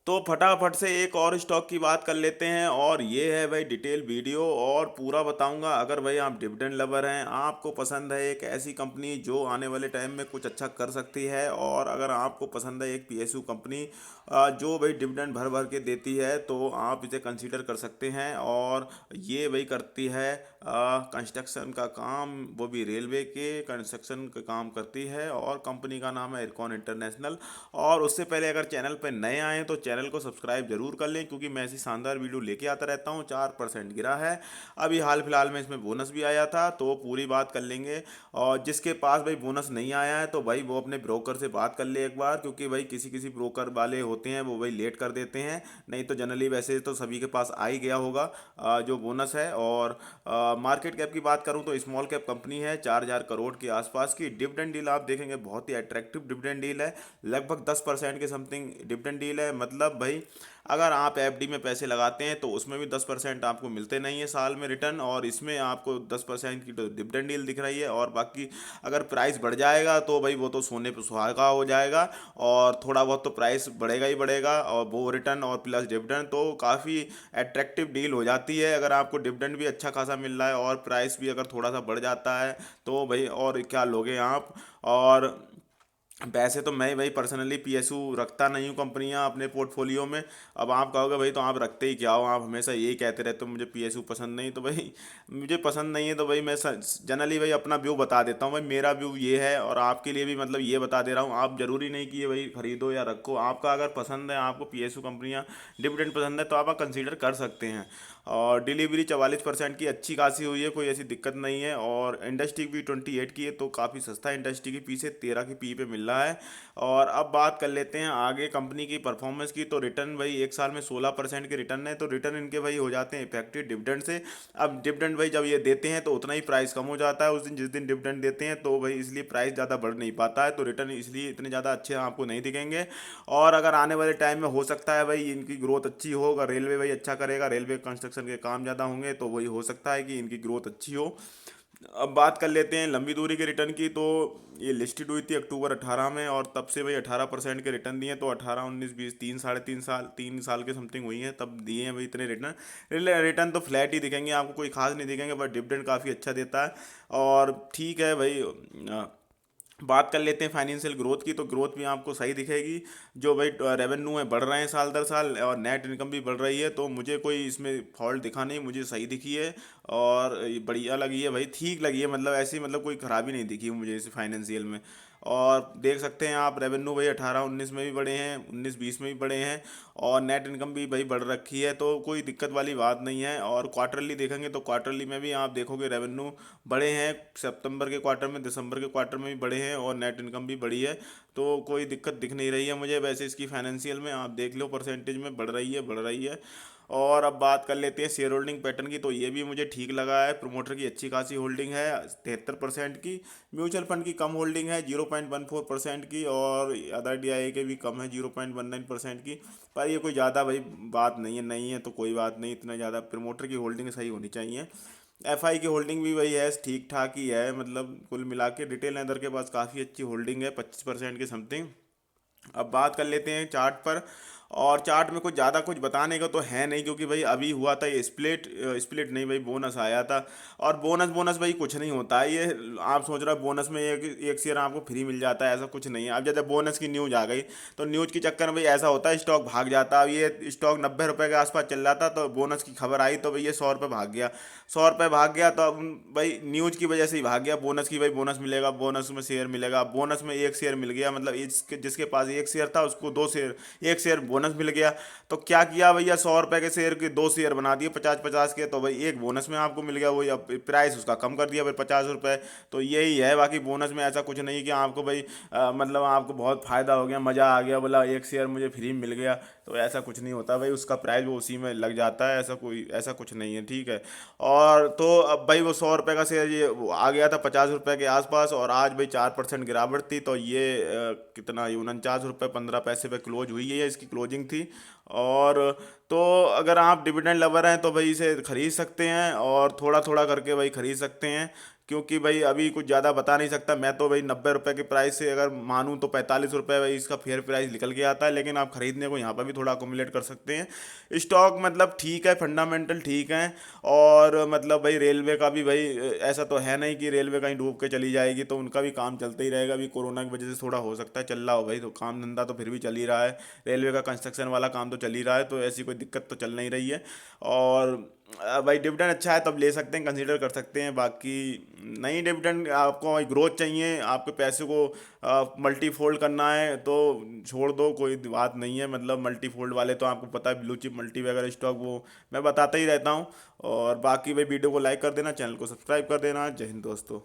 तो फटाफट से एक और स्टॉक की बात कर लेते हैं, और ये है भाई डिटेल वीडियो और पूरा बताऊंगा। अगर भाई आप डिविडेंड लवर हैं, आपको पसंद है एक ऐसी कंपनी जो आने वाले टाइम में कुछ अच्छा कर सकती है, और अगर आपको पसंद है एक पीएसयू कंपनी जो भाई डिविडेंड भर भर के देती है, तो आप इसे कंसीडर कर सकते हैं। और ये भाई करती है कंस्ट्रक्शन का काम, वो भी रेलवे के कंस्ट्रक्शन का काम करती है, और कंपनी का नाम है इरकॉन इंटरनेशनल। और उससे पहले अगर चैनल पर नए आए तो चैनल को सब्सक्राइब जरूर कर लें, क्योंकि मैं ऐसी शानदार वीडियो लेके आता रहता हूँ। 4% गिरा है अभी हाल फिलहाल में, इसमें बोनस भी आया था, तो पूरी बात कर लेंगे। और जिसके पास भाई बोनस नहीं आया है तो भाई वो अपने ब्रोकर से बात कर ले एक बार, क्योंकि भाई किसी किसी ब्रोकर वाले होते हैं वो भाई लेट कर देते हैं। नहीं तो जनरली वैसे तो सभी के पास आ ही गया होगा जो बोनस है। और मार्केट कैप की बात करूं तो स्मॉल कैप कंपनी है, 4,000 करोड़ के आसपास की। डिविडेंड डील आप देखेंगे बहुत ही अट्रैक्टिव डिविडेंड डील है, लगभग 10% के समथिंग डिविडेंड डील है। मतलब भाई अगर आप एफडी में पैसे लगाते हैं तो उसमें भी 10% आपको मिलते नहीं है साल में रिटर्न, और इसमें आपको 10% की तो डिविडेंड डील दिख रही है। और बाकी अगर प्राइस बढ़ जाएगा तो भाई वो तो सोने पे सुहागा हो जाएगा, और थोड़ा बहुत तो प्राइस बढ़ेगा ही बढ़ेगा, और वो रिटर्न और प्लस डिविडेंड तो काफ़ी अट्रैक्टिव डील हो जाती है। अगर आपको डिविडेंड भी अच्छा खासा मिल रहा है और प्राइस भी अगर थोड़ा सा बढ़ जाता है तो भाई और क्या लोगे आप। और वैसे तो मैं भाई पर्सनली पीएसयू रखता नहीं हूँ कंपनियां अपने पोर्टफोलियो में। अब आप कहोगे भाई तो आप रखते ही क्या हो, आप हमेशा यही कहते रहते हो मुझे पीएसयू पसंद नहीं, तो भाई मुझे पसंद नहीं है तो भाई मैं जनरली भाई अपना व्यू बता देता हूँ। भाई मेरा व्यू ये है, और आपके लिए भी मतलब ये बता दे रहा हूँ। आप जरूरी नहीं कि ये भाई खरीदो या रखो, आपका अगर पसंद है, आपको पीएसयू कंपनियां डिविडेंड पसंद है तो आप कंसीडर कर सकते हैं। और डिलीवरी 44% की अच्छी खासी हुई है, कोई ऐसी दिक्कत नहीं है। और इंडस्ट्री भी 28 की है, तो काफ़ी सस्ता इंडस्ट्री की पी से 13 की पी पे मिल रहा है। और अब बात कर लेते हैं आगे कंपनी की परफॉर्मेंस की। तो रिटर्न भाई एक साल में 16% के रिटर्न है, तो रिटर्न इनके भाई हो जाते हैं इफेक्टिव डिविडेंड से। अब डिविडेंड भाई जब ये देते हैं तो उतना ही प्राइस कम हो जाता है उस दिन जिस दिन डिविडेंड देते हैं, तो भाई इसलिए प्राइस ज़्यादा बढ़ नहीं पाता है, तो रिटर्न इसलिए इतने ज़्यादा अच्छे आपको नहीं दिखेंगे। और अगर आने वाले टाइम में हो सकता है भाई इनकी ग्रोथ अच्छी हो, अगर रेलवे भाई अच्छा करेगा, रेलवे कंस्ट्रक्शन के काम ज़्यादा होंगे, तो वही हो सकता है कि इनकी ग्रोथ अच्छी हो। अब बात कर लेते हैं लंबी दूरी के रिटर्न की। तो ये लिस्टेड हुई थी अक्टूबर 18 में, और तब से भाई 18% के रिटर्न दिए। तो 18, 19, 20, 3 साढ़े 3 साल 3 साल के समथिंग हुई हैं तब दिए हैं भाई इतने रिटर्न। रिटर्न तो फ्लैट ही दिखेंगे आपको, कोई खास नहीं दिखेंगे, बट डिविडेंड काफ़ी अच्छा देता है। और ठीक है भाई बात कर लेते हैं फाइनेंशियल ग्रोथ की। तो ग्रोथ भी आपको सही दिखेगी, जो भाई रेवेन्यू है बढ़ रहे हैं साल दर साल, और नेट इनकम भी बढ़ रही है, तो मुझे कोई इसमें फॉल्ट दिखा नहीं, मुझे सही दिखी है। और ये बढ़िया लगी है भाई, ठीक लगी है, मतलब ऐसी मतलब कोई खराबी नहीं दिखी मुझे इस फाइनेंशियल में। और देख सकते हैं आप रेवेन्यू भाई 18-19 में भी बढ़े हैं, 19-20 में भी बढ़े हैं, और नेट इनकम भी भाई बढ़ रखी है, तो कोई दिक्कत वाली बात नहीं है। और क्वार्टरली देखेंगे तो क्वार्टरली में भी आप देखोगे रेवेन्यू बढ़े हैं, सितंबर के क्वार्टर में, दिसंबर के क्वार्टर में भी बढ़े हैं, और नेट इनकम भी बढ़ी है, तो कोई दिक्कत दिख नहीं रही है मुझे। वैसे इसकी फाइनेंशियल में आप देख लो परसेंटेज में बढ़ रही है, बढ़ रही है। और अब बात कर लेते हैं शेयर होल्डिंग पैटर्न की। तो ये भी मुझे ठीक लगा है, प्रोमोटर की अच्छी खासी होल्डिंग है 73% की, म्यूचुअल फंड की कम होल्डिंग है 0.14% की, और अदर डीआईए के भी कम है 0.19% की। पर ये कोई ज़्यादा भाई बात नहीं है, नहीं है तो कोई बात नहीं, इतना ज़्यादा प्रमोटर की होल्डिंग सही होनी चाहिए। एफआई की होल्डिंग भी वही है, ठीक ठाक ही है, मतलब कुल मिला के रिटेल लेंदर के पास काफ़ी अच्छी होल्डिंग है 25% के समथिंग। अब बात कर लेते हैं चार्ट पर। और चार्ट में कुछ ज़्यादा कुछ बताने का तो है नहीं, क्योंकि भाई अभी हुआ था ये स्प्लिट, स्प्लिट नहीं भाई बोनस आया था। और बोनस बोनस भाई कुछ नहीं होता है ये। आप सोच रहे हो बोनस में एक एक शेयर आपको फ्री मिल जाता है, ऐसा कुछ नहीं है। अब जैसे बोनस की न्यूज़ आ गई तो न्यूज़ के चक्कर में भाई ऐसा होता है स्टॉक भाग जाता है। अब ये स्टॉक 90 रुपये के आसपास चल रहा था, तो बोनस की खबर आई तो भाई ये 100 रुपये भाग गया, 100 रुपये भाग गया, तो अब भाई न्यूज़ की वजह से ही भाग गया। बोनस की भाई बोनस मिलेगा, बोनस में शेयर मिलेगा, बोनस में एक शेयर मिल गया, मतलब इसके जिसके पास एक शेयर था उसको दो शेयर, एक शेयर बोनस मिल गया। तो क्या किया भैया, 100 रुपये के शेयर के दो शेयर बना दिए 50-50 के, तो भाई एक बोनस में आपको मिल गया, वही अब प्राइस उसका कम कर दिया फिर 50 रुपये। तो यही है, बाकी बोनस में ऐसा कुछ नहीं कि आपको भाई मतलब आपको बहुत फ़ायदा हो गया, मज़ा आ गया, बोला एक शेयर मुझे फ्री मिल गया, तो ऐसा कुछ नहीं होता भाई, उसका प्राइस वो उसी में लग जाता है, ऐसा कुछ नहीं है, ठीक है। और तो अब भाई वो 100 रुपये का शेयर ये वो आ गया था 50 रुपये के आसपास, और आज भाई 4% गिरावट थी, तो ये कितना, ये 49 रुपये 15 पैसे पे क्लोज हुई है, इसकी क्लोजिंग थी। और तो अगर आप डिविडेंड लवर हैं तो भाई इसे खरीद सकते हैं, और थोड़ा थोड़ा करके भाई खरीद सकते हैं, क्योंकि भाई अभी कुछ ज़्यादा बता नहीं सकता मैं तो भाई 90 रुपये के प्राइस से अगर मानूँ तो 45 रुपये भाई इसका फेयर प्राइस निकल के आता है, लेकिन आप खरीदने को यहाँ पर भी थोड़ा अकोमुलेट कर सकते हैं। स्टॉक मतलब ठीक है, फंडामेंटल ठीक है। और मतलब भाई रेलवे का भी भाई ऐसा तो है नहीं कि रेलवे कहीं डूब के चली जाएगी, तो उनका भी काम चलता ही रहेगा। अभी कोरोना की वजह से थोड़ा हो सकता है चल रहा हो भाई, तो काम धंधा तो फिर भी चल ही रहा है। रेलवे का कंस्ट्रक्शन वाला काम तो चल ही रहा है, तो ऐसी कोई दिक्कत तो चल नहीं रही है। और भाई डिविडेंड अच्छा है तब ले सकते हैं, कंसीडर कर सकते हैं। बाकी नहीं, डिविडेंड आपको ग्रोथ चाहिए, आपके पैसे को मल्टीफोल्ड करना है तो छोड़ दो, कोई बात नहीं है। मतलब मल्टीफोल्ड वाले तो आपको पता है, ब्लू चिप मल्टी वगैरह स्टॉक वो मैं बताता ही रहता हूँ। और बाकी भाई वीडियो को लाइक कर देना, चैनल को सब्सक्राइब कर देना। जय हिंद दोस्तों।